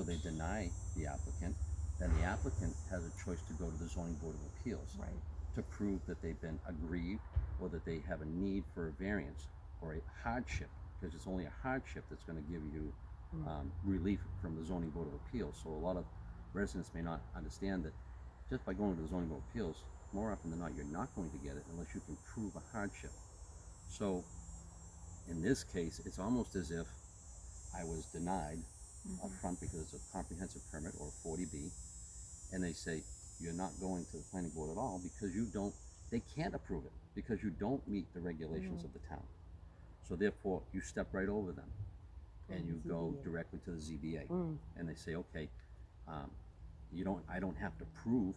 So they deny the applicant, then the applicant has a choice to go to the zoning board of appeals Right. to prove that they've been aggrieved or that they have a need for a variance or a hardship, because it's only a hardship that's going to give you relief from the zoning board of appeals. So a lot of residents may not understand that just by going to the zoning board of appeals, more often than not, you're not going to get it unless you can prove a hardship. So in this case, it's almost as if I was denied up front because it's a comprehensive permit or a 40B, and they say you're not going to the planning board at all because they can't approve it because you don't meet the regulations of the town. So therefore, you step right over them and you go directly to the ZBA, and they say, okay, I don't have to prove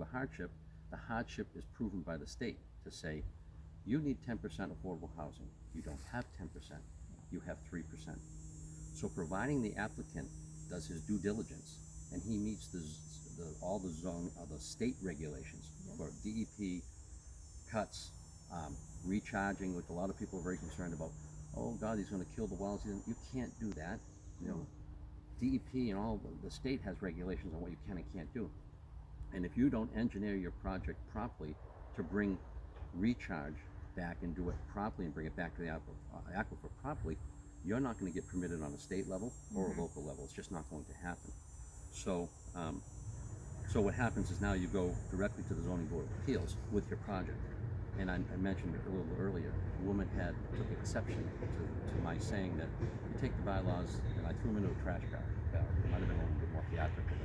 a hardship. The hardship is proven by the state to say, you need 10% affordable housing. You don't have 10%, you have 3%. So providing the applicant does his due diligence and he meets all the state regulations for DEP, cuts, recharging, which a lot of people are very concerned about. Oh God, he's going to kill the wells. You can't do that. You know, DEP and all the state has regulations on what you can and can't do. And if you don't engineer your project properly to bring recharge back and do it properly and bring it back to the aquifer properly, you're not going to get permitted on a state level or a local level. It's just not going to happen. So, so what happens is now you go directly to the zoning board of appeals with your project. And I mentioned a little earlier, a woman took exception to my saying that you take the bylaws, and I threw them into a trash barrel. It might have been a little bit more theatrical,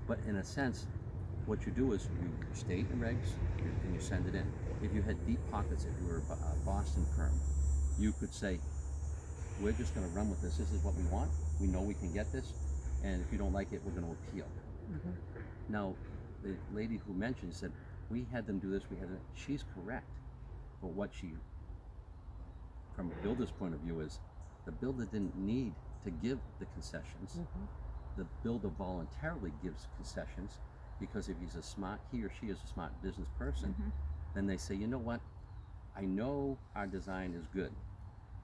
but in a sense, what you do is you state the regs and you send it in. If you had deep pockets, if you were a Boston firm, you could say, we're just going to run with this. This is what we want. We know we can get this, and if you don't like it, we're going to appeal. Now, the lady who mentioned said, we had them do this, she's correct. But what from a builder's point of view is, the builder didn't need to give the concessions. The builder voluntarily gives concessions because if he or she is a smart business person, then they say, you know what, I know our design is good,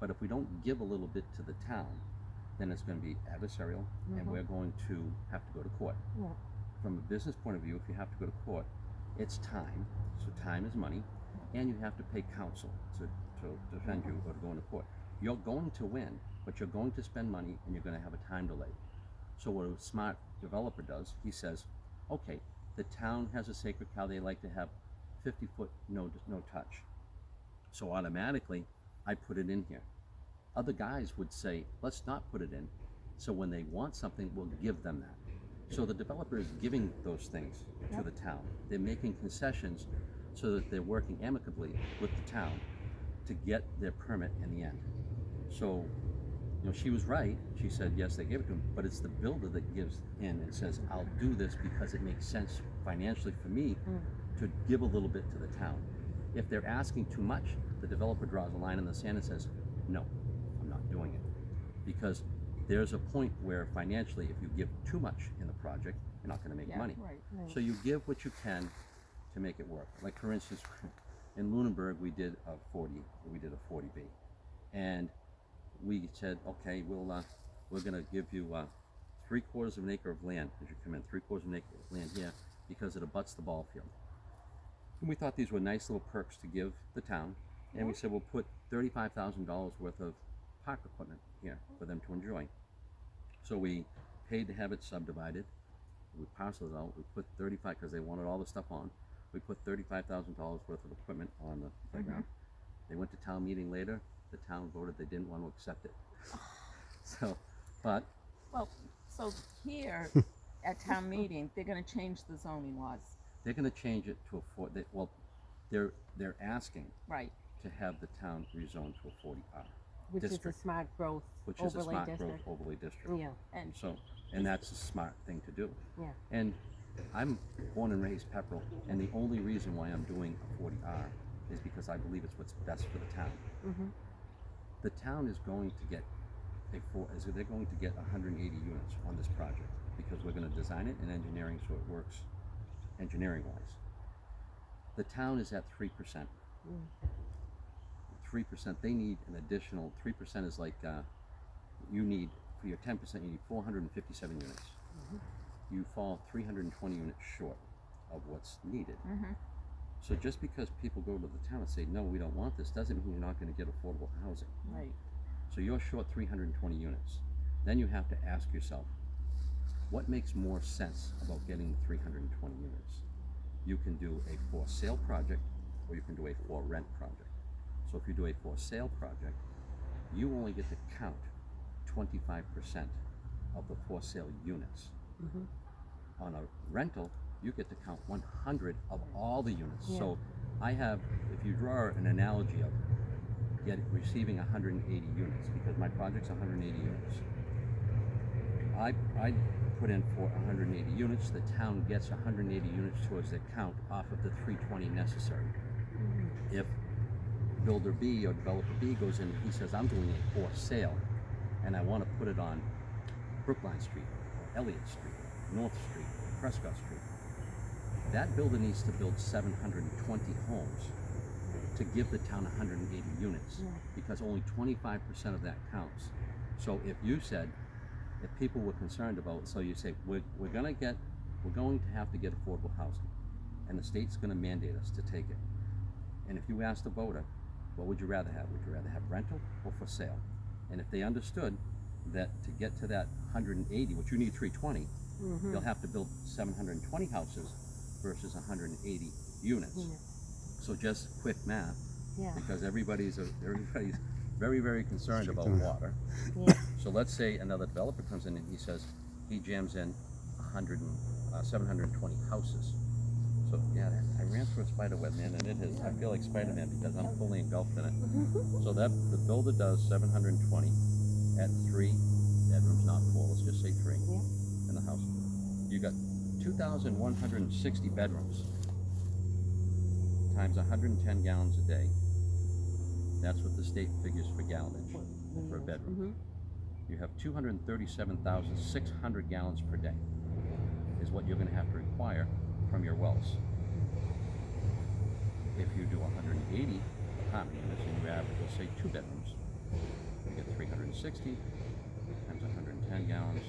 but if we don't give a little bit to the town, then it's going to be adversarial and we're going to have to go to court. From a business point of view, if you have to go to court, it's time, so time is money, and you have to pay counsel to defend you or to go into court. You're going to win, but you're going to spend money and you're going to have a time delay. So what a smart developer does, he says, okay, the town has a sacred cow, they like to have 50-foot no touch. So automatically, I put it in here. Other guys would say, let's not put it in, so when they want something, we'll give them that. So the developer is giving those things to the town. They're making concessions so that they're working amicably with the town to get their permit in the end. So, you know, she was right. She said, yes, they gave it to him, but it's the builder that gives in and says, I'll do this because it makes sense financially for me to give a little bit to the town. If they're asking too much, the developer draws a line in the sand and says, no, I'm not doing it. Because there's a point where financially, if you give too much in the project, you're not going to make money. So you give what you can to make it work. Like for instance, in Lunenburg, we did a 40B, and we said, okay, we're going to give you 3/4 of an acre of land as you come in, 3/4 of an acre of land here because it abuts the ball field. And we thought these were nice little perks to give the town, and we said we'll put $35,000 worth of park equipment here for them to enjoy. So we paid to have it subdivided. We parceled it out. We put 35 because they wanted all the stuff on. We put $35,000 worth of equipment on the playground. They went to town meeting later. The town voted they didn't want to accept it. So here at town meeting, they're going to change the zoning laws. They're going to change it to they're asking to have the town rezoned to a 40R. Which district, is a smart growth overlay district. Yeah. And that's a smart thing to do. Yeah. And I'm born and raised Pepperell, and the only reason why I'm doing a 40R is because I believe it's what's best for the town. The town is going to get they're going to get 180 units on this project because we're going to design it in engineering so it works engineering-wise. The town is at 3%. 3%, they need an additional 3%. Is like you need for your 10%, you need 457 units. You fall 320 units short of what's needed. So just because people go to the town and say, no, we don't want this, doesn't mean you're not going to get affordable housing. Right. So you're short 320 units. Then you have to ask yourself, what makes more sense about getting the 320 units? You can do a for sale project, or you can do a for rent project. So if you do a for sale project, you only get to count 25% of the for sale units. On a rental, you get to count 100 of all the units. Yeah. So I have, if you draw an analogy of receiving 180 units, because my project's 180 units. I put in for 180 units, the town gets 180 units towards their count off of the 320 necessary. If builder B or developer B goes in and he says, I'm doing a for sale and I want to put it on Brookline Street, or Elliott Street, or North Street, or Prescott Street, that builder needs to build 720 homes to give the town 180 units, because only 25% of that counts. So if you said, if people were concerned about, so you say, we're going to have to get affordable housing, and the state's going to mandate us to take it. And if you asked the voter, what would you rather have? Would you rather have rental or for sale? And if they understood that to get to that 180, which you need 320, you'll have to build 720 houses versus 180 units. So just quick math, because everybody's very, very concerned about water. So let's say another developer comes in and he says he jams in 720 houses. So yeah, I ran through a spider web, man, and I feel like Spider-Man because I'm fully engulfed in it. So that the builder does 720 at 3 bedrooms, not 4. Let's just say 3 in the house. You got 2,160 bedrooms times 110 gallons a day. That's what the state figures for gallonage for a bedroom. You have 237,600 gallons per day is what you're going to have to require from your wells. If you do 180 apartment units and you average, let's say 2 bedrooms, you get 360 times 110 gallons,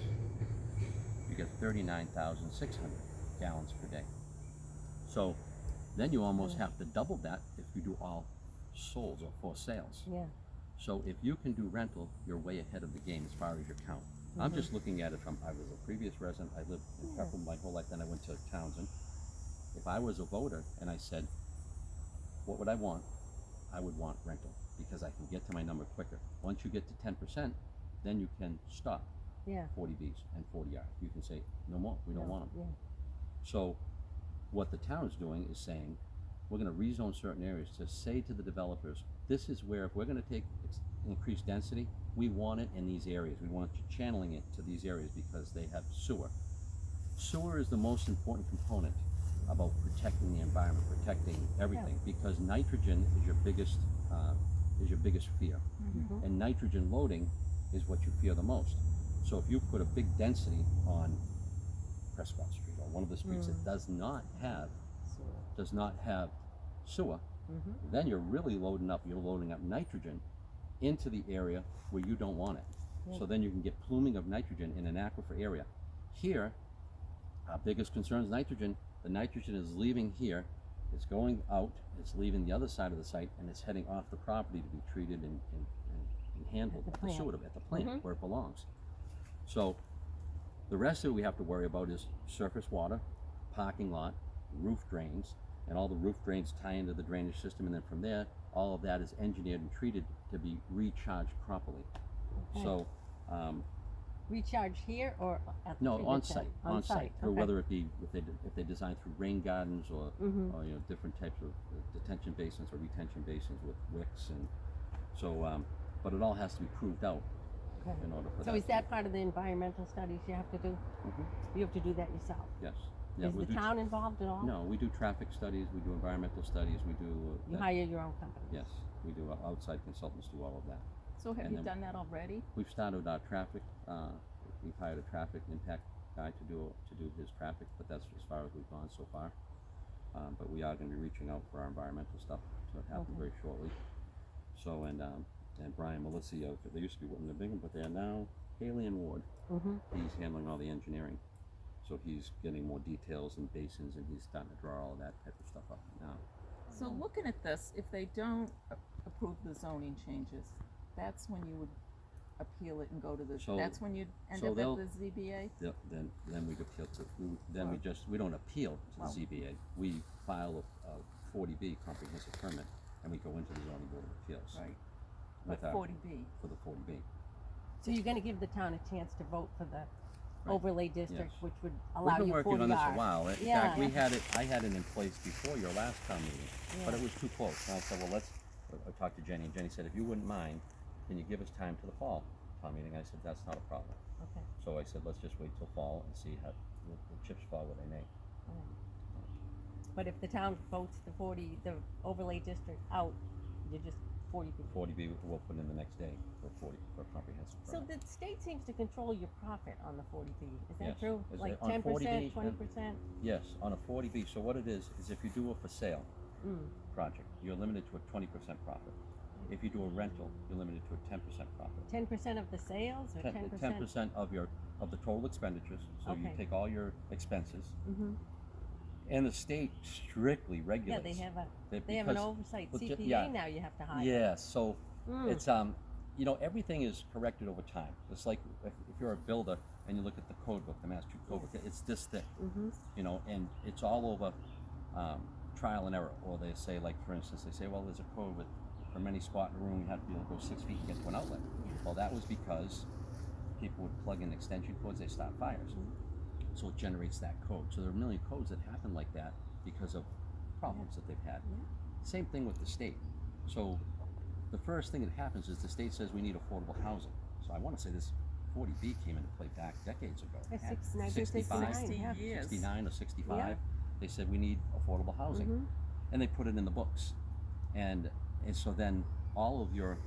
you get 39,600 gallons per day. So then you almost have to double that if you do all solds or for sales. So if you can do rental, you're way ahead of the game as far as your count. I'm just looking at it from, I was a previous resident, I lived in Pepperell my whole life, then I went to Townsend. If I was a voter and I said, what would I want? I would want rental, because I can get to my number quicker. Once you get to 10%, then you can stop 40 Bs and 40 Rs. You can say, no more, we don't want them. So what the town is doing is saying, we're going to rezone certain areas to say to the developers, this is where, if we're going to take increased density, we want it in these areas. We want you channeling it to these areas because they have sewer. Sewer is the most important component about protecting the environment, protecting everything, because nitrogen is your biggest fear, and nitrogen loading is what you fear the most. So if you put a big density on Prescott Street or one of the streets that does not have sewer, then you're really loading up nitrogen into the area where you don't want it. So then you can get pluming of nitrogen in an aquifer area. Here, our biggest concern is nitrogen. The nitrogen is leaving here, it's going out, it's leaving the other side of the site, and it's heading off the property to be treated and handled at the sewer, at the plant where it belongs. So the rest of it we have to worry about is surface water, parking lot, roof drains, and all the roof drains tie into the drainage system, and then from there, all of that is engineered and treated to be recharged properly. So recharge here or at the no, on treatment site, center? on site, or Okay. whether it be if they design through rain gardens or different types of detention basins or retention basins with wicks, and so but it all has to be proved out in order for that. So is that part of the environmental studies you have to do? You have to do that yourself? Yes. Is the town involved at all? No, we do traffic studies, we do environmental studies, we do. You hire your own company? Yes, we do. Outside consultants do all of that. So have you done that already? We've started our traffic. We've hired a traffic impact guy to do his traffic, but that's as far as we've gone so far. But we are going to be reaching out for our environmental stuff to happen very shortly. So and Brian Melissio, they used to be Whitman and Bingham, but they are now Ward. Mm-hmm. He's handling all the engineering, so he's getting more details and basins, and he's starting to draw all that type of stuff up now. So looking at this, if they don't approve the zoning changes, that's when you would appeal it and go to the, So- that's when you'd end so up they'll- at the ZBA? Then we'd appeal to, Well- we don't appeal to the Well- ZBA. We file a 40B comprehensive permit, and we go into the zoning board of appeals. Right. With But our, 40B. for the 40B. So you're gonna give the town a chance to vote for the overlay district, Yes. which would allow We've been you 40 working on this a Rs. while. In Yeah. fact, I had it in place before your last town meeting, but it was too close. And I said, well, I talked to Jenny, and Jenny said, if you wouldn't mind, can you give us time to the fall town meeting? I said, that's not a problem. Okay. So I said, let's just wait till fall and see how the chips fall where they may. But if the town votes the overlay district out, you're just 40B. 40B we'll put in the next day for comprehensive So permit. the state seems to control your profit on the 40B. Is that Yes. true? Is Like it on 10%, 40B? 20%? Yes, on a 40B. So what it is if you do a for sale project, you're limited to a 20% profit. If you do a rental, you're limited to a 10% profit. 10% of the sales or 10%? 10% of the total expenditures. So you Okay. take all your expenses, Mm-hmm. and the state strictly Yeah, regulates. they have that they have an because- oversight. well, CPA yeah. now you have to hire. Yeah, so Mm. it's everything is corrected over time. It's like if you're a builder and you look at the code book, the Massachusetts code book, it's this thick, and it's all over trial and error. Or they say, like for instance, they say, well, there's a code with from any spot in the room you have to be able to go 6 feet to get to an outlet. Well, that was because people would plug in extension cords, they start fires. So it generates that code. So there are a million codes that happen like that because of problems that they've had. Same thing with the state. So the first thing that happens is the state says we need affordable housing. So I want to say this 40B came into play back decades ago. Yeah, At 1969, 60 yeah. years. 69 or 65. Yeah. They said we need affordable housing. And they put it in the books. And so then all of your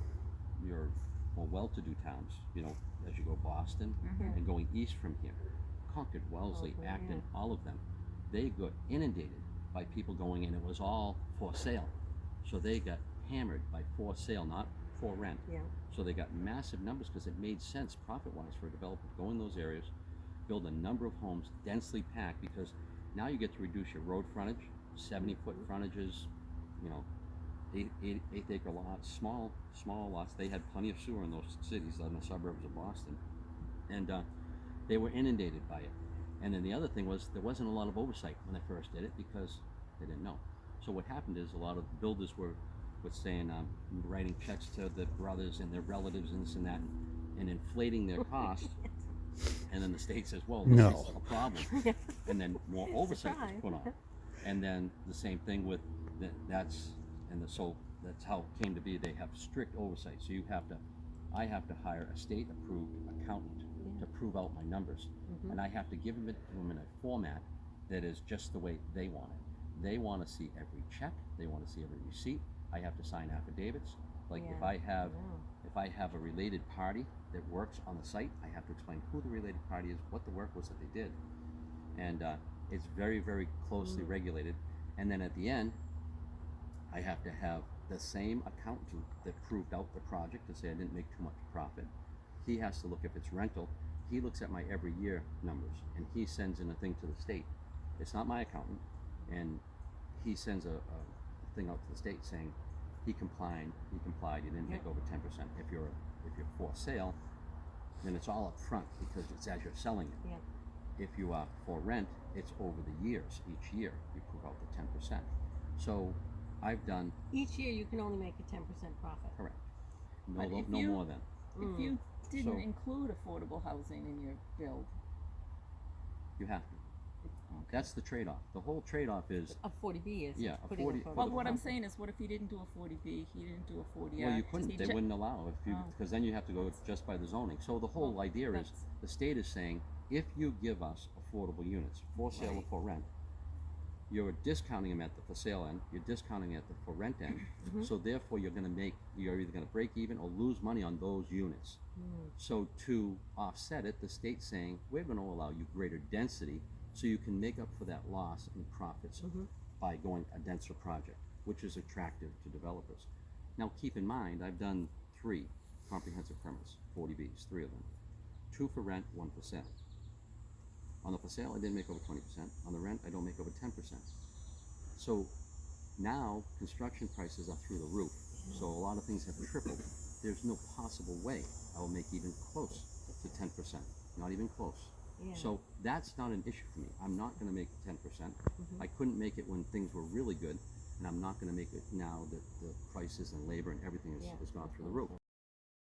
more well-to-do towns, as you go Boston and going east from here, Concord, Wellesley, Acton, all of them, they got inundated by people going in. It was all for sale. So they got hammered by for sale, not for rent. Yeah. So they got massive numbers because it made sense profit-wise for a developer to go in those areas, build a number of homes densely packed, because now you get to reduce your road frontage, 70-foot frontages, 8-acre lots, small lots. They had plenty of sewer in those cities in the suburbs of Boston, and they were inundated by it. And then the other thing was there wasn't a lot of oversight when they first did it because they didn't know. So what happened is a lot of builders were saying, writing checks to the brothers and their relatives and this and that, and inflating their costs. And then the state says, well, this is a problem. And then more oversight was put on. And then the same thing with so that's how it came to be. They have strict oversight. So I have to hire a state approved accountant to prove out my numbers. And I have to give it to them in a format that is just the way they want it. They want to see every check. They want to see every receipt. I have to sign affidavits. Like if I have a related party that works on the site, I have to explain who the related party is, what the work was that they did. And it's very, very closely regulated. And then at the end, I have to have the same accountant that proved out the project to say I didn't make too much profit. He has to look if it's rental. He looks at my every year numbers and he sends in a thing to the state. It's not my accountant, and he sends a thing out to the state saying he complied, you didn't make over 10%. If you're for sale, then it's all up front because it's as you're selling it. If you are for rent, it's over the years. Each year you prove out the 10%. So I've done Each year you can only make a 10% profit. correct. But if No you- more than. If you didn't So- include affordable housing in your build, You have to. That's the trade-off. The whole trade-off is A 40B is Yeah, a putting 40 a for well, the what I'm profit. saying is, what if he didn't do a 40B, he didn't do a 40R? well, you He couldn't. They ju- wouldn't allow if you Oh. because then you have to go just by the zoning. So the whole Well, idea is that's- the state is saying if you give us affordable units for sale or Right. for rent, you're discounting them at the for sale end, you're discounting at the for rent end. So therefore you're either going to break even or lose money on those units. So to offset it, the state's saying we're going to allow you greater density so you can make up for that loss in profits by going a denser project, which is attractive to developers. Now keep in mind, I've done 3 comprehensive permits, 40Bs, 3 of them. 2 for rent, 1 for sale. On the for sale, I didn't make over 20%. On the rent, I don't make over 10%. So now construction prices are through the roof. So a lot of things have tripled. There's no possible way I will make even close to 10%. Not even close. Yeah. So that's not an issue for me. I'm not going to make 10%. I couldn't make it when things were really good, and I'm not going to make it now that the prices and labor and everything has gone through the roof.